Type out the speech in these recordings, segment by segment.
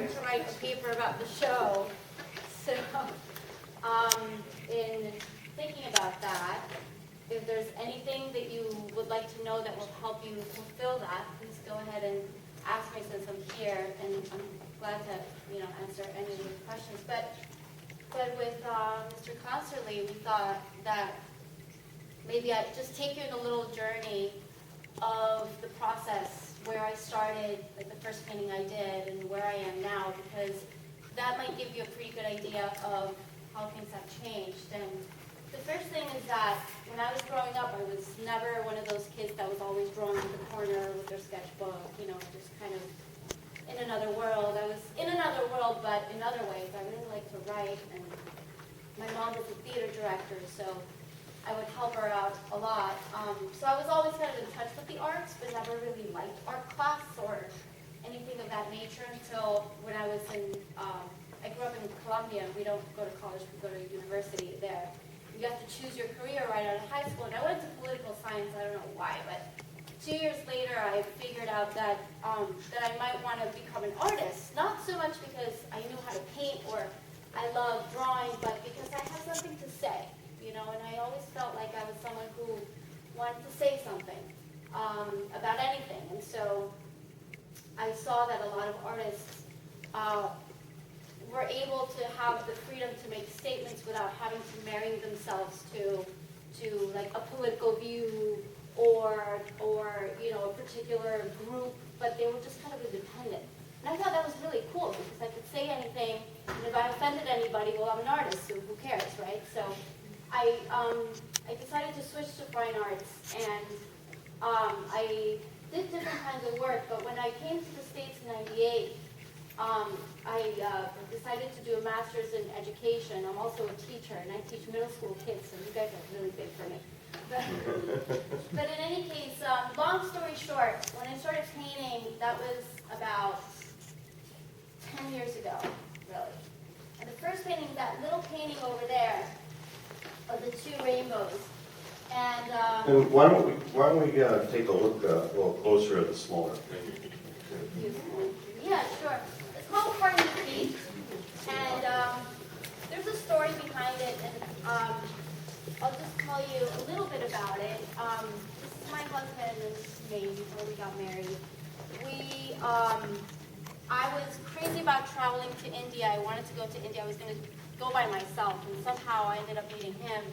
prepared to write a paper about the show. So, in thinking about that, if there's anything that you would like to know that will help you fulfill that, please go ahead and ask me since I'm here, and I'm glad to, answer any of your questions. But with Mr. Conserly, we thought that maybe I'd just take you on a little journey of the process where I started, like the first painting I did, and where I am now, because that might give you a pretty good idea of how things have changed. And the first thing is that when I was growing up, I was never one of those kids that was always drawing in the corner with their sketchbook, just kind of in another world. I was in another world, but in other ways. I really like to write, and my mom is a theater director, so I would help her out a lot. So I was always kind of in touch with the arts, but never really liked art class or anything of that nature until when I was I grew up in Colombia, and we don't go to college, we go to university there. You have to choose your career right out of high school, and I went to political science, I don't know why, but 2 years later I figured out that I might want to become an artist, not so much because I knew how to paint or I love drawing, but because I have something to say, and I always felt like I was someone who wanted to say something about anything. And so I saw that a lot of artists were able to have the freedom to make statements without having to marry themselves to like a political view or a particular group, but they were just kind of independent. And I thought that was really cool because I could say anything, and if I offended anybody, well, I'm an artist, so who cares, right? So I decided to switch to fine arts, and I did different kinds of work, but when I came to the States in '98, I decided to do a master's in education. I'm also a teacher, and I teach middle school kids, so you guys are really big for me. But in any case, long story short, when I started painting, that was about 10 years ago, really. And the first painting, that little painting over there, of the two rainbows. And why don't we take a look a little closer at the smaller thing? Yeah, sure. It's called Hardy Peak, and there's a story behind it, and I'll just tell you a little bit about it. This is my husband and me before we got married. I was crazy about traveling to India. I wanted to go to India. I was going to go by myself, and somehow I ended up meeting him.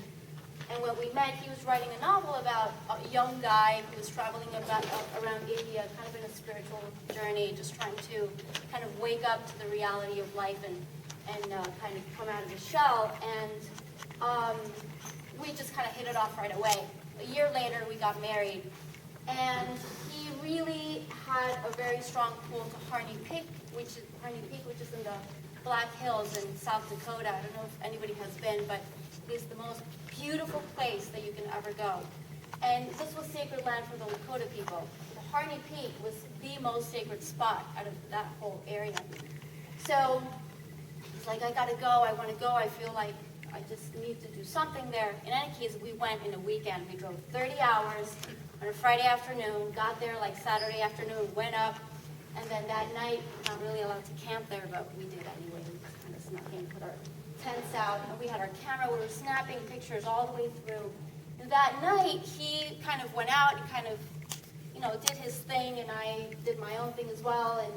And when we met, he was writing a novel about a young guy who was traveling around India, kind of in a spiritual journey, just trying to kind of wake up to the reality of life and kind of come out of the shell. And we just kind of hit it off right away. A year later, we got married. And he really had a very strong pull to Hardy Peak, which is in the Black Hills in South Dakota. I don't know if anybody has been, but it is the most beautiful place that you can ever go. And this was sacred land for the Lakota people. The Hardy Peak was the most sacred spot out of that whole area. So he's like, I gotta go, I wanna go, I feel like I just need to do something there. In any case, we went in a weekend. We drove 30 hours on a Friday afternoon, got there like Saturday afternoon, went up, and then that night, not really allowed to camp there, but we did anyway. We just kind of snuck in, put our tents out, and we had our camera. We were snapping pictures all the way through. And that night, he kind of went out and kind of, did his thing, and I did my own thing as well. And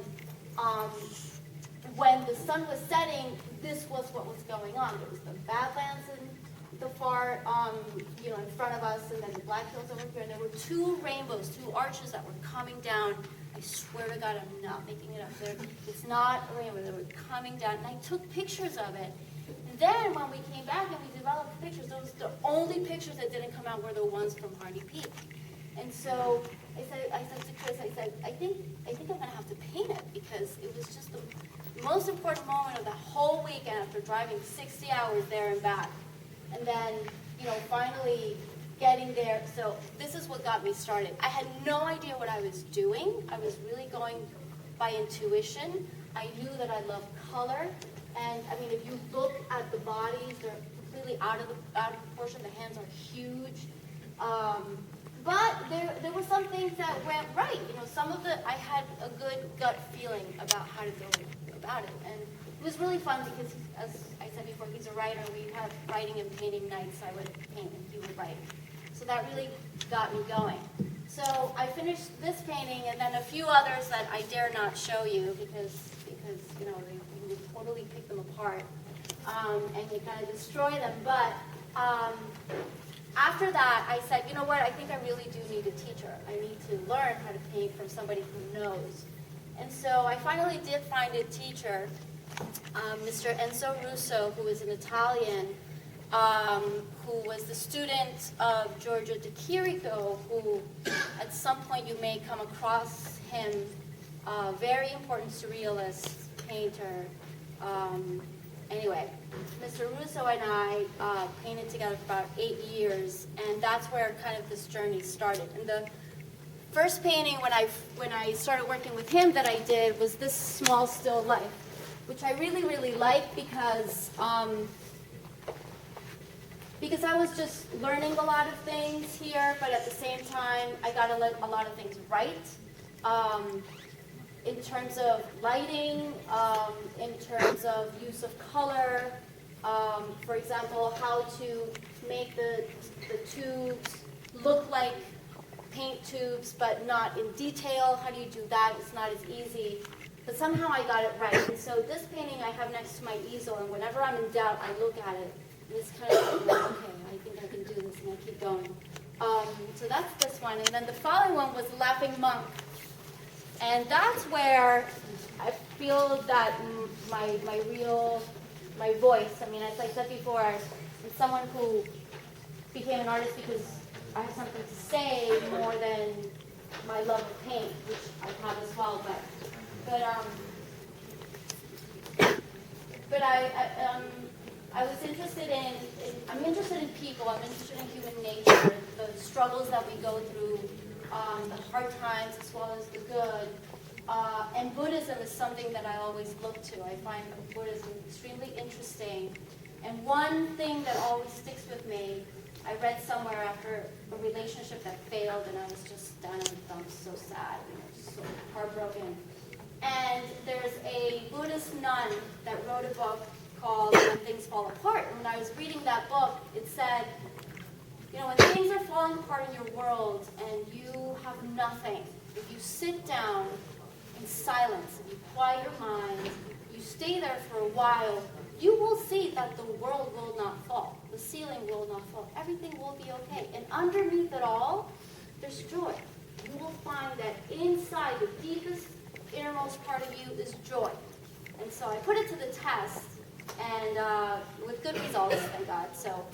when the sun was setting, this was what was going on. There was the Badlands in the far, in front of us, and then the Black Hills over here. And there were two rainbows, two arches that were coming down. I swear to God, I'm not making it up. It's not a rainbow. They were coming down, and I took pictures of it. And then when we came back and we developed pictures, those the only pictures that didn't come out were the ones from Hardy Peak. And so I said to Chris, I think I'm gonna have to paint it because it was just the most important moment of the whole weekend after driving 60 hours there and back. And then, finally getting there. So this is what got me started. I had no idea what I was doing. I was really going by intuition. I knew that I loved color. And I mean, if you look at the bodies, they're completely out of proportion. The hands are huge. But there were some things that went right. I had a good gut feeling about how to go about about it. And it was really fun because, as I said before, he's a writer. We have writing and painting nights. I would paint and he would write. So that really got me going. So I finished this painting and then a few others that I dare not show you because you know, you would totally pick them apart and you kind of destroy them. But after that, I said, you know what, I think I really do need a teacher. I need to learn how to paint from somebody who knows. And so I finally did find a teacher, Mr. Enzo Russo, who is an Italian, who was the student of Giorgio de Chirico, who at some point you may come across him, very important surrealist painter. Anyway, Mr. Russo and I painted together for about 8 years, and that's where kind of this journey started. And the first painting when I started working with him that I did was this small still life, which I really, really like because I was just learning a lot of things here, but at the same time, I got a lot of things right. In terms of lighting, in terms of use of color, for example, how to make the tubes look like paint tubes, but not in detail. How do you do that? It's not as easy. But somehow I got it right. And so this painting I have next to my easel, and whenever I'm in doubt, I look at it. And it's kind of like, okay, I think I can do this, and I keep going. So that's this one. And then the following one was Laughing Monk. And that's where I feel that my voice, I mean, as I said before, I'm someone who became an artist because I have something to say more than my love of paint, which I have as well. But I was interested I'm interested in people. I'm interested in human nature, the struggles that we go through, the hard times as well as the good. And Buddhism is something that I always look to. I find Buddhism extremely interesting. And one thing that always sticks with me, I read somewhere after a relationship that failed, and I was just down in the dumps, so sad, just so heartbroken. And there's a Buddhist nun that wrote a book called When Things Fall Apart. And when I was reading that book, it said, you know, when things are falling apart in your world and you have nothing, if you sit down in silence, if you quiet your mind, you stay there for a while, you will see that the world will not fall. The ceiling will not fall. Everything will be okay. And underneath it all, there's joy. You will find that inside, the deepest, innermost part of you is joy. And so I put it to the test, and with good results, thank God. So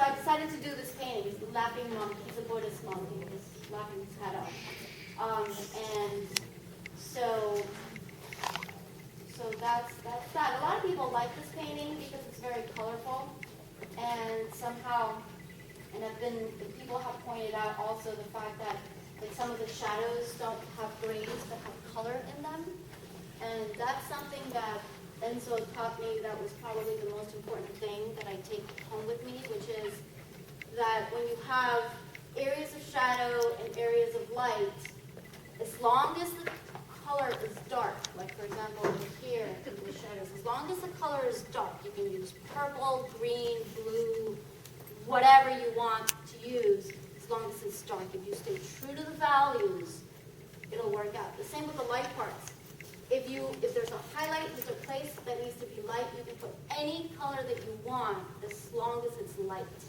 I decided to do this painting. He's the Laughing Monk. He's a Buddhist monk. He was laughing his head off. And so that's that. A lot of people like this painting because it's very colorful, and somehow, people have pointed out also the fact that like some of the shadows don't have grains but have color in them, and that's something that Enzo taught me that was probably the most important thing that I take home with me, which is that when you have areas of shadow and areas of light, as long as the color is dark, like for example over here in the shadows, as long as the color is dark, you can use purple, green, blue, whatever you want to use, as long as it's dark. If you stay true to the values, it'll work out. The same with the light parts. If there's a highlight, there's a place that needs to be light, you can put any color that you want as long as it's light.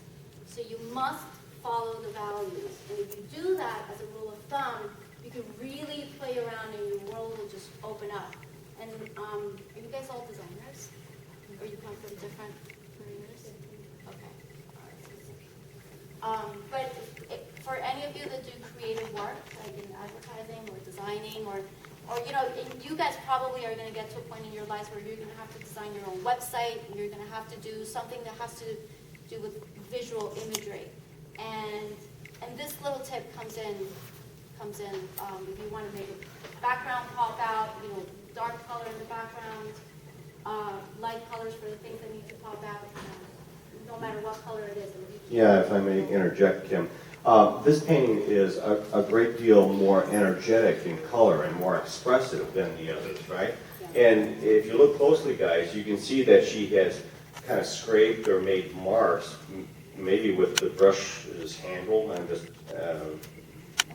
So you must follow the values. And if you do that as a rule of thumb, you can really play around and your world will just open up. And are you guys all designers? Or you come from different careers? Okay. But for any of you that do creative work, like in advertising or designing or you know, you guys probably are going to get to a point in your lives where you're going to have to design your own website, and you're going to have to do something that has to do with visual imagery. And this little tip comes in. If you want to make a background pop out, you know, dark color in the background, light colors for the things that need to pop out, no matter what color it is. Yeah, if I may interject, Kim. This painting is a great deal more energetic in color and more expressive than the others, right? And if you look closely, guys, you can see that she has kind of scraped or made marks, maybe with the brush's handle. I'm just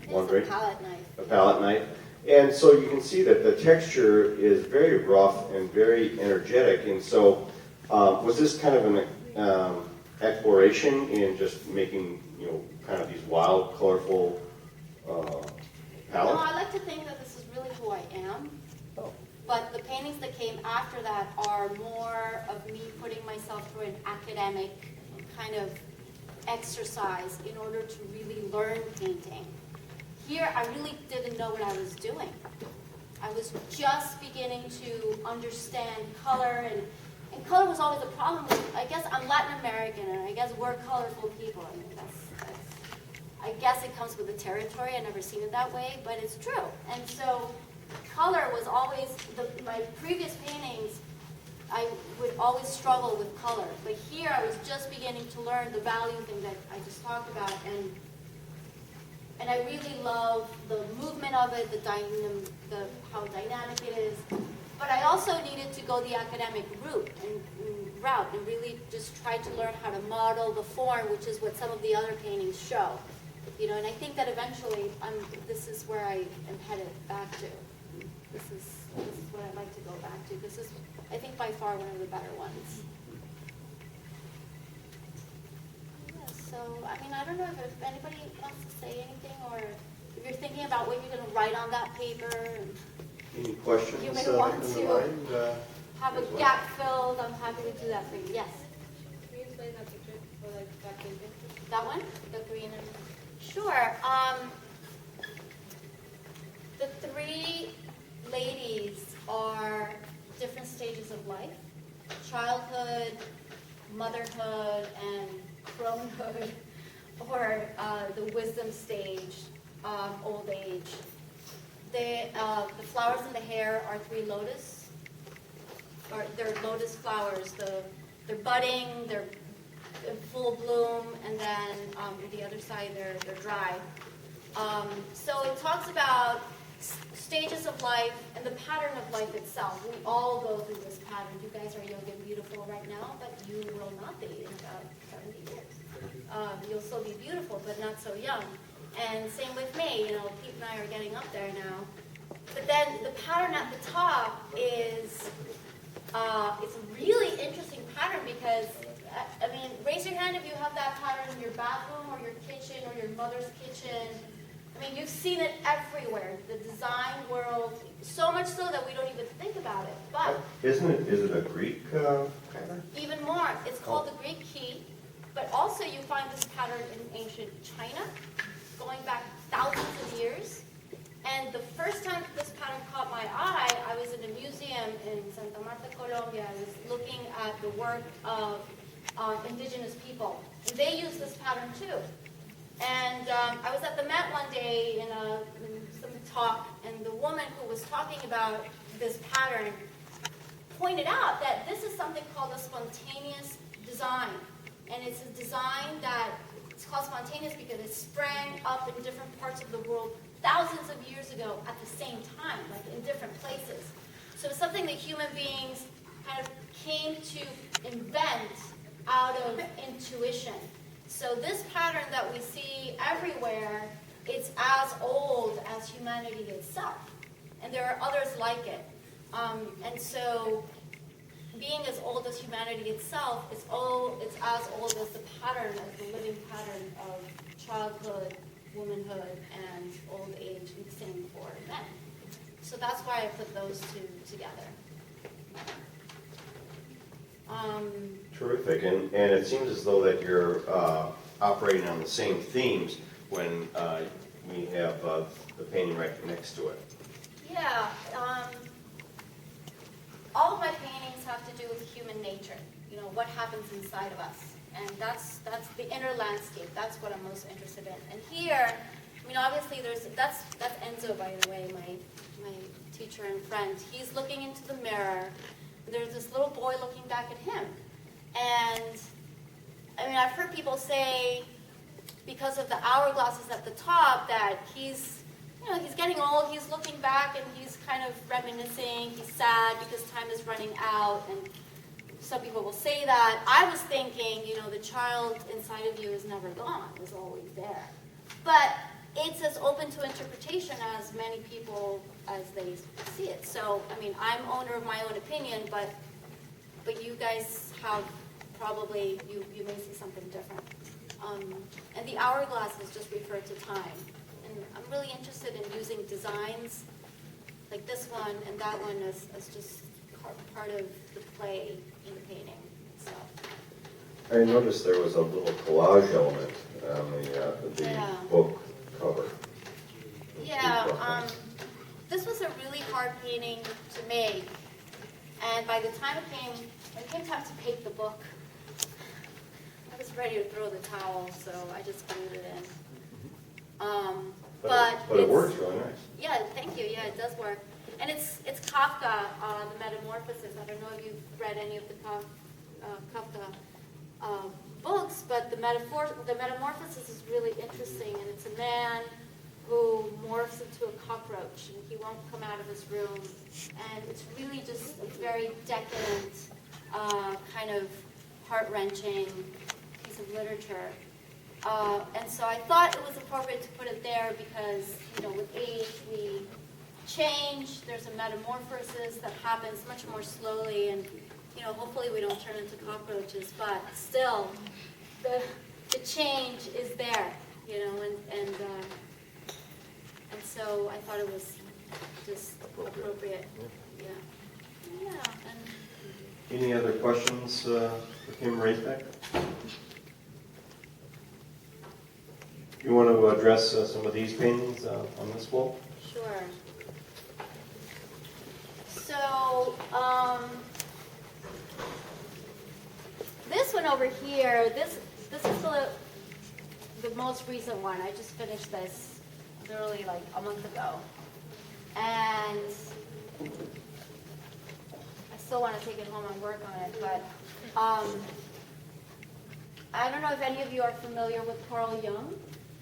wondering. It's a palette knife. A palette knife. And so you can see that the texture is very rough and very energetic. And so was this kind of an exploration in just making, you know, kind of these wild, colorful palettes? No, I like to think that this is really who I am. Oh. But the paintings that came after that are more of me putting myself through an academic kind of exercise in order to really learn painting. Here, I really didn't know what I was doing. I was just beginning to understand color, and color was always a problem. I guess I'm Latin American, and I guess we're colorful people. I mean, I guess it comes with the territory. I've never seen it that way, but it's true. And so color was always, my previous paintings, I would always struggle with color. But here I was just beginning to learn the value thing that I just talked about. And I really love the movement of it, how dynamic it is. But I also needed to go the academic route and really just try to learn how to model the form, which is what some of the other paintings show. You know, and I think that eventually this is where I am headed back to. This is what I'd like to go back to. This is, I think, by far one of the better ones. Yeah, so, I mean, I don't know if anybody wants to say anything, or if you're thinking about what you're going to write on that paper. Any questions? You may want in the to mind, have a gap filled. I'm happy to do that for you. Yes? Can you explain that picture for like that painting? That one? The green and... Sure. The three ladies are different stages of life: childhood, motherhood, and cronehood, or the wisdom stage, old age. The flowers in the hair are three lotus, or they're lotus flowers. They're budding, they're in full bloom, and then the other side they're dry. So it talks about stages of life and the pattern of life itself. We all go through this pattern. You guys are young and beautiful right now, but you will not be in about 70 years. You'll still be beautiful, but not so young. And same with me. You know, Pete and I are getting up there now. But then the pattern at the top is it's a really interesting pattern because, I mean, raise your hand if you have that pattern in your bathroom or your kitchen or your mother's kitchen. I mean, you've seen it everywhere, the design world, so much so that we don't even think about it. But is it a Greek pattern? Even more, it's called the Greek key, but also you find this pattern in ancient China, going back thousands of years. And the first time this pattern caught my eye, I was in a museum in Santa Marta, Colombia. I was looking at the work of indigenous people. And they use this pattern too. And I was at the Met one day in some talk, and the woman who was talking about this pattern pointed out that this is something called a spontaneous design. And it's a design that it's called spontaneous because it sprang up in different parts of the world thousands of years ago at the same time, like in different places. So it's something that human beings kind of came to invent out of intuition. So this pattern that we see everywhere, it's as old as humanity itself. And there are others like it. And so being as old as humanity itself, it's as old as the pattern, as the living pattern of childhood, womanhood, and old age, and the same for men. So that's why I put those two together. Terrific, and it seems as though that you're operating on the same themes when we have the painting right next to it. Yeah, all of my paintings have to do with human nature. You know, what happens inside of us, and that's the inner landscape. That's what I'm most interested in. And here, I mean, obviously, that's Enzo, by the way, my teacher and friend. He's looking into the mirror. There's this little boy looking back at him. And, I mean, I've heard people say, because of the hourglasses at the top, that he's getting old, he's looking back and he's kind of reminiscing, he's sad because time is running out, and some people will say that. I was thinking, the child inside of you is never gone, is always there. But it's as open to interpretation as many people as they see it. So, I'm owner of my own opinion, but you guys have probably, you may see something different. And the hourglasses just refer to time. And I'm really interested in using designs like this one and that one as just part of the play in the painting itself. I noticed there was a little collage element on the book cover. Yeah, this was a really hard painting to make, and by the time it came time to paint the book, I was ready to throw the towel, so I just glued it in. But it works really nice. Yeah, thank you. Yeah, it does work. And it's Kafka, the Metamorphosis. I don't know if you've read any of the Kafka books, but the Metamorphosis is really interesting, and it's a man who morphs into a cockroach, and he won't come out of his room. And it's really just a very decadent, kind of heart-wrenching piece of literature. And so I thought it was appropriate to put it there because, with age we change, there's a metamorphosis that happens much more slowly, and, hopefully we don't turn into cockroaches, but still, the change is there, and so I thought it was just appropriate. Yeah. And any other questions for Kimberly Raisbeck? You want to address some of these paintings on this wall? Sure. So, this one over here, this is the most recent one. I just finished this literally like a month ago. And I still want to take it home and work on it, but I don't know if any of you are familiar with Carl Jung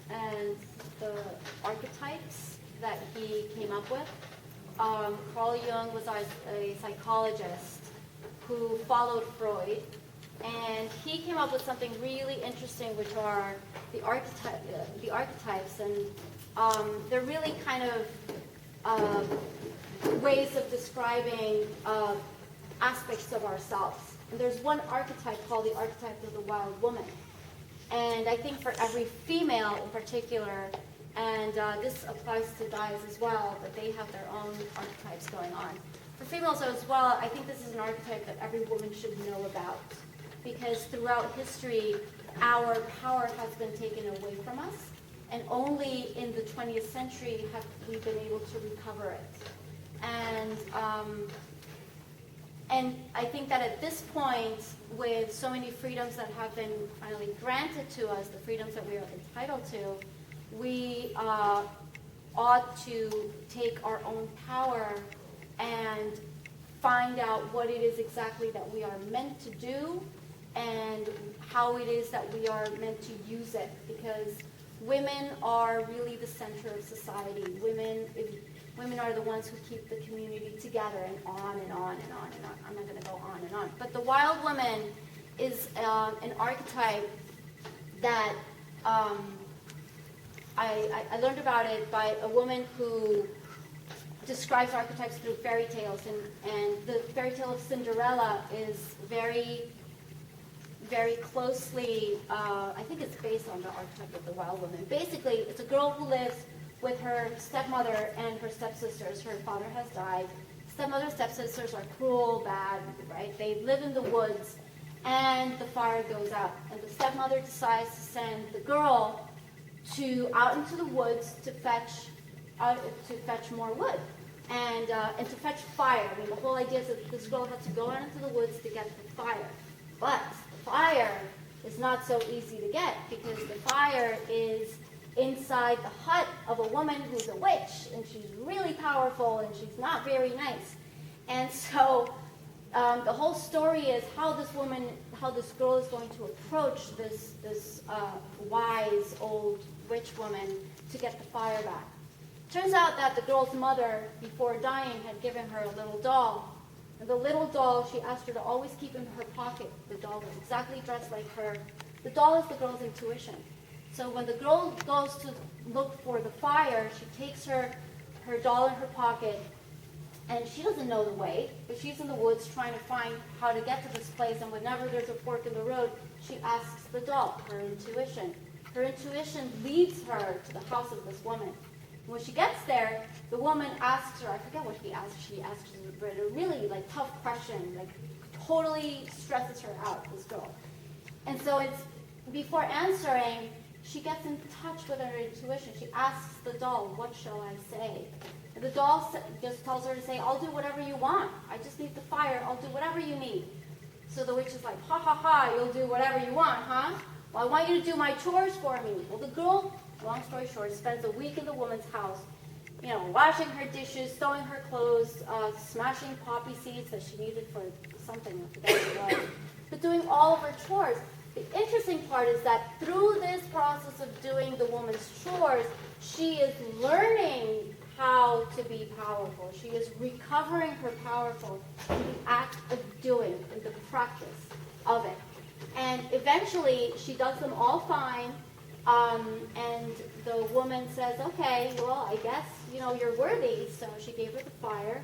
and the archetypes that he came up with. Carl Jung was a psychologist who followed Freud, and he came up with something really interesting, which are the archetypes, and they're really kind of ways of describing aspects of ourselves. And there's one archetype called the archetype of the wild woman. And I think for every female in particular, and this applies to guys as well, but they have their own archetypes going on. For females as well, I think this is an archetype that every woman should know about, because throughout history, our power has been taken away from us, and only in the 20th century have we been able to recover it. And I think that at this point, with so many freedoms that have been finally granted to us, the freedoms that we are entitled to, we ought to take our own power and find out what it is exactly that we are meant to do and how it is that we are meant to use it. Because women are really the center of society. Women are the ones who keep the community together, and on and on and on and on. I'm not going to go on and on. But the wild woman is an archetype that I learned about it by a woman who describes archetypes through fairy tales. And the fairy tale of Cinderella is very, very closely, I think it's based on the archetype of the wild woman. Basically, it's a girl who lives with her stepmother and her stepsisters. Her father has died. Stepmother and stepsisters are cruel, bad, right? They live in the woods, and the fire goes out. And the stepmother decides to send the girl out into the woods to fetch more wood and to fetch fire. I mean, the whole idea is that this girl had to go out into the woods to get the fire. But the fire is not so easy to get, because the fire is inside the hut of a woman who's a witch, and she's really powerful, and she's not very nice. And so the whole story is how this girl is going to approach this wise old witch woman to get the fire back. Turns out that the girl's mother, before dying, had given her a little doll. And the little doll, she asked her to always keep in her pocket. The doll was exactly dressed like her. The doll is the girl's intuition. So when the girl goes to look for the fire, she takes her doll in her pocket, and she doesn't know the way, but she's in the woods trying to find how to get to this place, and whenever there's a fork in the road, she asks the doll, her intuition. Her intuition leads her to the house of this woman. When she gets there, the woman asks her, I forget what she asks her a really tough question, totally stresses her out, this girl. And so before answering, she gets in touch with her intuition. She asks the doll, what shall I say? And the doll just tells her to say, I'll do whatever you want. I just need the fire. I'll do whatever you need. So the witch is like, ha ha ha, you'll do whatever you want, huh? Well, I want you to do my chores for me. Well, the girl, long story short, spends a week in the woman's house, washing her dishes, sewing her clothes, smashing poppy seeds that she needed for something, I forget what it was, but doing all of her chores. The interesting part is that through this process of doing the woman's chores, she is learning how to be powerful. She is recovering her powerful in the act of doing, in the practice of it. And eventually, she does them all fine, and the woman says, okay, well, I guess, you're worthy. So she gave her the fire,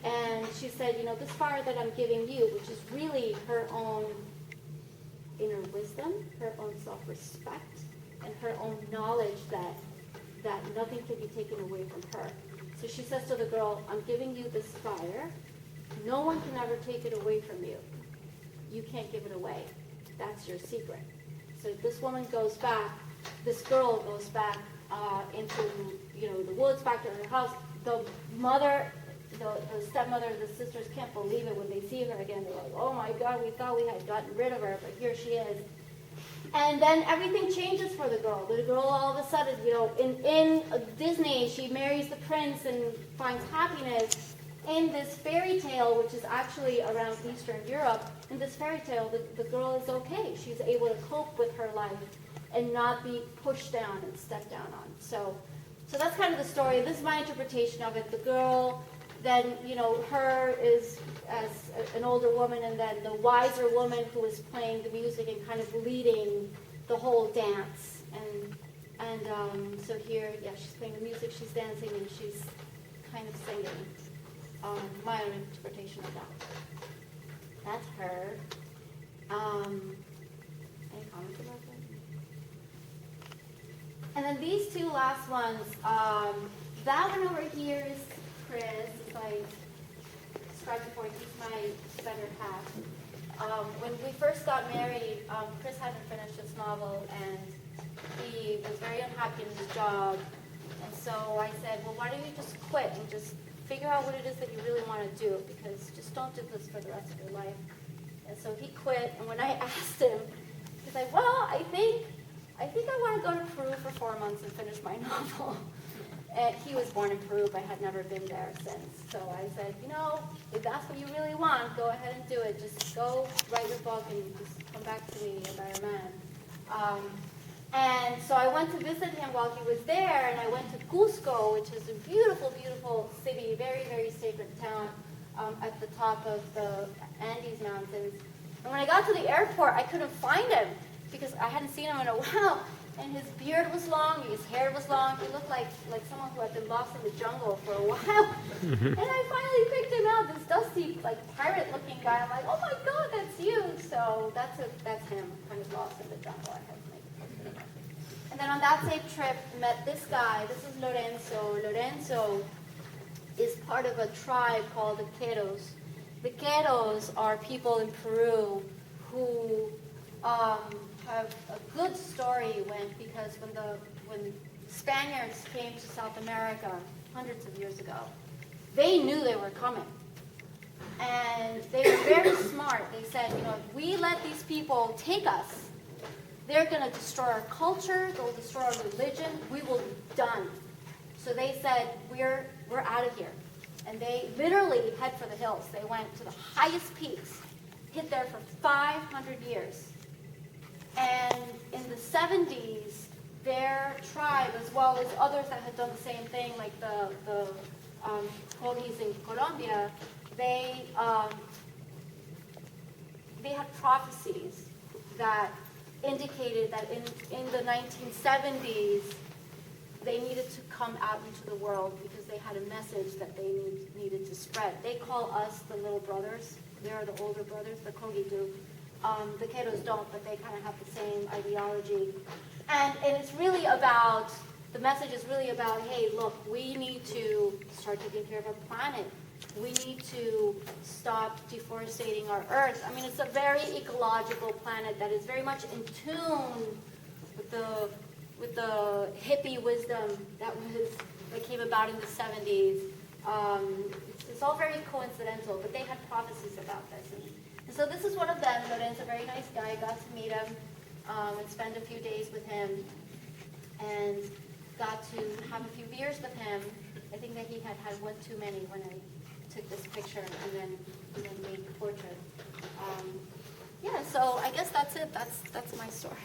and she said, this fire that I'm giving you, which is really her own inner wisdom, her own self-respect, and her own knowledge that nothing can be taken away from her. So she says to the girl, I'm giving you this fire. No one can ever take it away from you. You can't give it away. That's your secret. So this woman goes back, this girl goes back into the woods, back to her house. The mother, the stepmother, the sisters can't believe it when they see her again. They're like, oh my God, we thought we had gotten rid of her, but here she is. And then everything changes for the girl. The girl all of a sudden, in Disney, she marries the prince and finds happiness. In this fairy tale, which is actually around Eastern Europe, in this fairy tale, the girl is okay. She's able to cope with her life and not be pushed down and stepped down on. So that's kind of the story. This is my interpretation of it. The girl, then, her is as an older woman, and then the wiser woman who is playing the music and kind of leading the whole dance. And so here, she's playing the music, she's dancing, and she's kind of singing. My own interpretation of that. That's her. Any comments about that? And then these two last ones, that one over here is Chris, as I described before, he's my better half. When we first got married, Chris hadn't finished his novel, and he was very unhappy in his job. And so I said, well, why don't you just quit and just figure out what it is that you really want to do, because just don't do this for the rest of your life. And so he quit, and when I asked him, he's like, well, I think I want to go to Peru for 4 months and finish my novel. And he was born in Peru, but had never been there since. So I said, if that's what you really want, go ahead and do it. Just go write your book and just come back to me, a better man. And so I went to visit him while he was there, and I went to Cusco, which is a beautiful, beautiful city, very, very sacred town at the top of the Andes Mountains. And when I got to the airport, I couldn't find him because I hadn't seen him in a while. And his beard was long, his hair was long. He looked like someone who had been lost in the jungle for a while. And I finally picked him out, this dusty, pirate-looking guy. I'm like, oh my God, that's you. So that's him, kind of lost in the jungle. I had to make a picture. And then on that same trip, met this guy. This is Lorenzo. Lorenzo is part of a tribe called the Queros. The Queros are people in Peru who have a good story because when Spaniards came to South America hundreds of years ago, they knew they were coming. And they were very smart. They said, if we let these people take us, they're going to destroy our culture, they'll destroy our religion, we will be done. So they said, we're out of here. and they literally head for the hills. They went to the highest peaks, hid there for 500 years. And in the 70s, their tribe, as well as others that had done the same thing, like the Cogis in Colombia, they had prophecies that indicated that in the 1970s, they needed to come out into the world because they had a message that they needed to spread. They call us the little brothers. They are the older brothers. The Kogi do. The Keros don't, but they kind of have the same ideology. And it's really about, the message is really about, hey, look, we need to start taking care of our planet. We need to stop deforesting our Earth. I mean, it's a very ecological planet that is very much in tune with the hippie wisdom that came about in the 70s. It's all very coincidental, but they had prophecies about this. And so this is one of them. Loren's a very nice guy. I got to meet him and spend a few days with him, and got to have a few beers with him. I think that he had one too many when I took this picture and then made the portrait. Yeah, so I guess that's it. That's my story.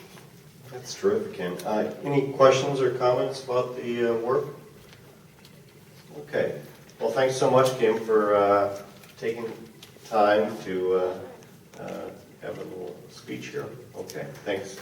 That's terrific, Kim. Any questions or comments about the work? Okay. Well, thanks so much, Kim, for taking time to have a little speech here. Okay, thanks.